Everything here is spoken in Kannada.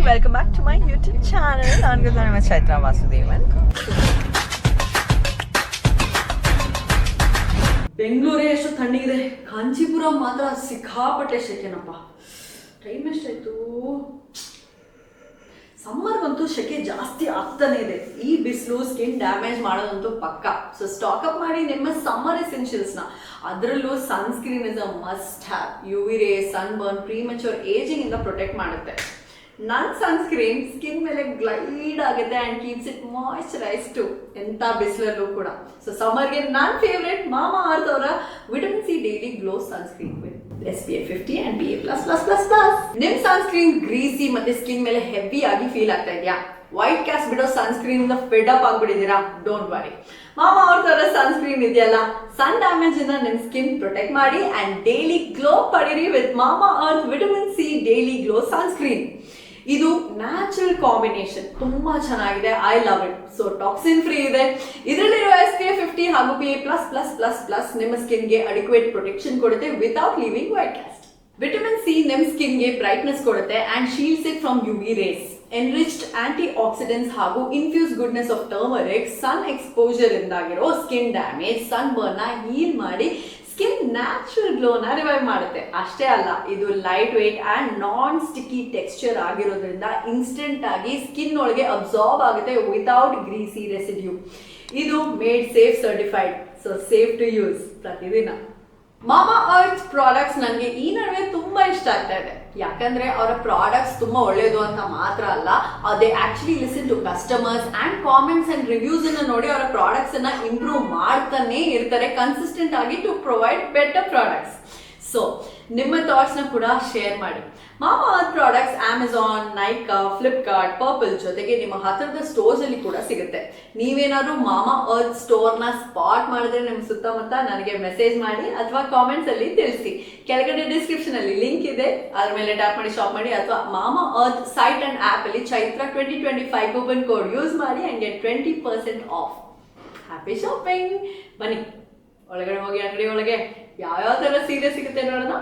Welcome back to my YouTube channel. ನಾನು ಗೊತ್ತಾ ನಿಮ್ಮ ಚೈತ್ರ ವಾಸುದೇವನ್. ಬೆಂಗಳೂರೇ ಎಷ್ಟು ತಣ್ಣಗಿದೆ, ಕಾಂಚೀಪುರ ಮಾತ್ರ ಸಿಕ್ಕಾಪಟ್ಟೆ ಶೆಕೆನಪ್ಪ. ಟೈಮ್ ಎಷ್ಟಾಯ್ತು? ಸಮ್ಮರ್ಗಂತೂ ಶೆಕೆ ಜಾಸ್ತಿ ಆಗ್ತಾನೆ ಇದೆ. ಈ ಬಿಸಿಲು ಸ್ಕಿನ್ ಡ್ಯಾಮೇಜ್ ಮಾಡೋದಂತೂ ಪಕ್ಕ. ಸೊ ಸ್ಟಾಕ್ ಅಪ್ ಮಾಡಿ ನಿಮ್ಮ ಸಮ್ಮರ್ ಎಸೆನ್ಷಿಯಲ್ಸ್ನ. ಅದರಲ್ಲೂ sunscreen is a must have. U V ray, sunburn, premature ageing ಇಂದ ಪ್ರೊಟೆಕ್ಟ್ ಮಾಡುತ್ತೆ. ನನ್ನ ಸನ್ಸ್ಕ್ರೀನ್ ಸ್ಕಿನ್ ಮೇಲೆ ಗ್ಲೈಡ್ ಆಗುತ್ತೆ and keeps it moisturise too. ಎಂಥ ಬಿಸಿಲಲ್ಲೂ ಕೂಡ. ಸೊ ಸಮ್ಮರ್ಗೆ ನನ್ನ ಫೇವ್ರೆಟ್ ಮಾಮಾ ಅರ್ತ್ ಅವರ vitamin C daily glow sunscreen with SPF 50 and PA++++. ನಿಮ್ ಸನ್ಸ್ಕ್ರೀನ್ ಗ್ರೀಸಿ ಮತ್ತೆ ಸ್ಕಿನ್ ಮೇಲೆ ಹೆವಿ ಆಗಿ ಫೀಲ್ ಆಗ್ತಾ ಇದೆಯಾ? ವೈಟ್ ಕ್ಯಾಸ್ಟ್ ಬಿಡೋ ಸನ್ಸ್ಕ್ರೀನ್ ಇಂದ ಫೆಡ್ ಅಪ್ ಆಗ್ಬಿಟ್ಟಿದ್ದೀರಾ? ಡೋಂಟ್ ವರಿ, ಮಾಮಾ ಅರ್ತ್ ಸನ್ಸ್ಕ್ರೀನ್ ಇದೆಯಲ್ಲ, ಸನ್ ಡ್ಯಾಮೇಜ್ ಇಂದ ನಿಮ್ ಸ್ಕಿನ್ ಪ್ರೊಟೆಕ್ಟ್ ಮಾಡಿ ಅಂಡ್ ಡೈಲಿ ಗ್ಲೋ ಪಡೀರಿ ವಿತ್ ಮಾಮಾ earth vitamin C daily glow sunscreen. ಇದು ನ್ಯಾಚುರಲ್ ಕಾಂಬಿನೇಷನ್, ತುಂಬಾ ಚೆನ್ನಾಗಿದೆ. I love it. So toxin free ಇದೆ. ಇದರಲ್ಲಿರೋ SPF 50 ಹಾಗೂ PA++++ ನಿಮ್ಮ ಸ್ಕಿನ್ಗೆ ಅಡಿಕ್ವೇಟ್ ಪ್ರೊಟೆಕ್ಷನ್ ಕೊಡುತ್ತೆ without leaving white cast. Vitamin C ನಿಮ್ಮ ಸ್ಕಿನ್ಗೆ ಬ್ರೈಟ್ನೆಸ್ ಕೊಡುತ್ತೆ and shields it from UV rays. Enriched antioxidants ಹಾಗೂ infuse goodness of turmeric sun exposure ಇಂದಾಗಿರೋ skin damage, sunburn heal ಮಾಡಿ ಸ್ಕಿನ್ ನ್ಯಾಚುರಲ್ ಗ್ಲೋನ ರಿವೈವ್ ಮಾಡುತ್ತೆ. ಅಷ್ಟೇ ಅಲ್ಲ, ಇದು lightweight and non sticky texture ಆಗಿರೋದ್ರಿಂದ ಇನ್ಸ್ಟೆಂಟ್ ಆಗಿ ಸ್ಕಿನ್ ಒಳಗೆ ಅಬ್ಸಾರ್ಬ್ ಆಗುತ್ತೆ ವಿತೌಟ್ ಗ್ರೀಸಿ ರೆಸಿಡ್ಯೂ. ಇದು made safe certified, so safe to use ಪ್ರತಿದಿನ. ಮಾಮಾ ಅರ್ತ್ ಪ್ರಾಡಕ್ಟ್ಸ್ ನನಗೆ ಈ ನಡುವೆ ತುಂಬಾ ಇಷ್ಟ ಆಗ್ತಾ ಇದೆ. ಯಾಕಂದ್ರೆ ಅವರ ಪ್ರಾಡಕ್ಟ್ಸ್ ತುಂಬಾ ಒಳ್ಳೇದು ಅಂತ ಮಾತ್ರ ಅಲ್ಲ, they actually listen to customers and comments and reviews ಅನ್ನ ನೋಡಿ ಅವರ ಪ್ರಾಡಕ್ಟ್ಸ್ ಅನ್ನ ಇಂಪ್ರೂವ್ ಮಾಡ್ತಾನೆ ಇರ್ತಾರೆ ಕನ್ಸಿಸ್ಟೆಂಟ್ ಆಗಿ to provide better products. So ನಿಮ್ಮ ಥಾಟ್ಸ್ ನ ಕೂಡ ಶೇರ್ ಮಾಡಿ. Mamaearth products Amazon, Nykaa, Flipkart, Purplle ಜೊತೆಗೆ ನಿಮ್ಮ ಹತ್ತಿರದ ಸ್ಟೋರ್ಸ್ ಅಲ್ಲಿ ಕೂಡ ಸಿಗುತ್ತೆ. ನೀವೇನಾದ್ರೂ ಮಾಮಾ ಅರ್ತ್ ಸ್ಟೋರ್ ನ ಸ್ಪಾಟ್ ಮಾಡಿದ್ರೆ ನಿಮ್ಮ ಸುತ್ತಮುತ್ತ ನನಗೆ ಮೆಸೇಜ್ ಮಾಡಿ ಅಥವಾ ಕಾಮೆಂಟ್ಸ್ ಅಲ್ಲಿ ತಿಳಿಸಿ. ಕೆಳಗಡೆ ಡಿಸ್ಕ್ರಿಪ್ಷನ್ ಅಲ್ಲಿ ಲಿಂಕ್ ಇದೆ, ಅದ್ರ ಮೇಲೆ ಟ್ಯಾಪ್ ಮಾಡಿ ಶಾಪ್ ಮಾಡಿ. ಅಥವಾ ಮಾಮಾ ಅರ್ತ್ ಸೈಟ್ ಅಂಡ್ ಆಪ್ ಅಲ್ಲಿ ಚೈತ್ರ 2025 ಕೂಪನ್ ಕೋಡ್ ಯೂಸ್ ಮಾಡಿ and get 20% of. Happy shopping. ಬನ್ನಿ ಒಳಗಡೆ ಹೋಗಿ ಅಂಗಡಿ ಒಳಗೆ ಯಾವ ತರ ಸೀರೆ ಸಿಗುತ್ತೆ ನೋಡೋಣ.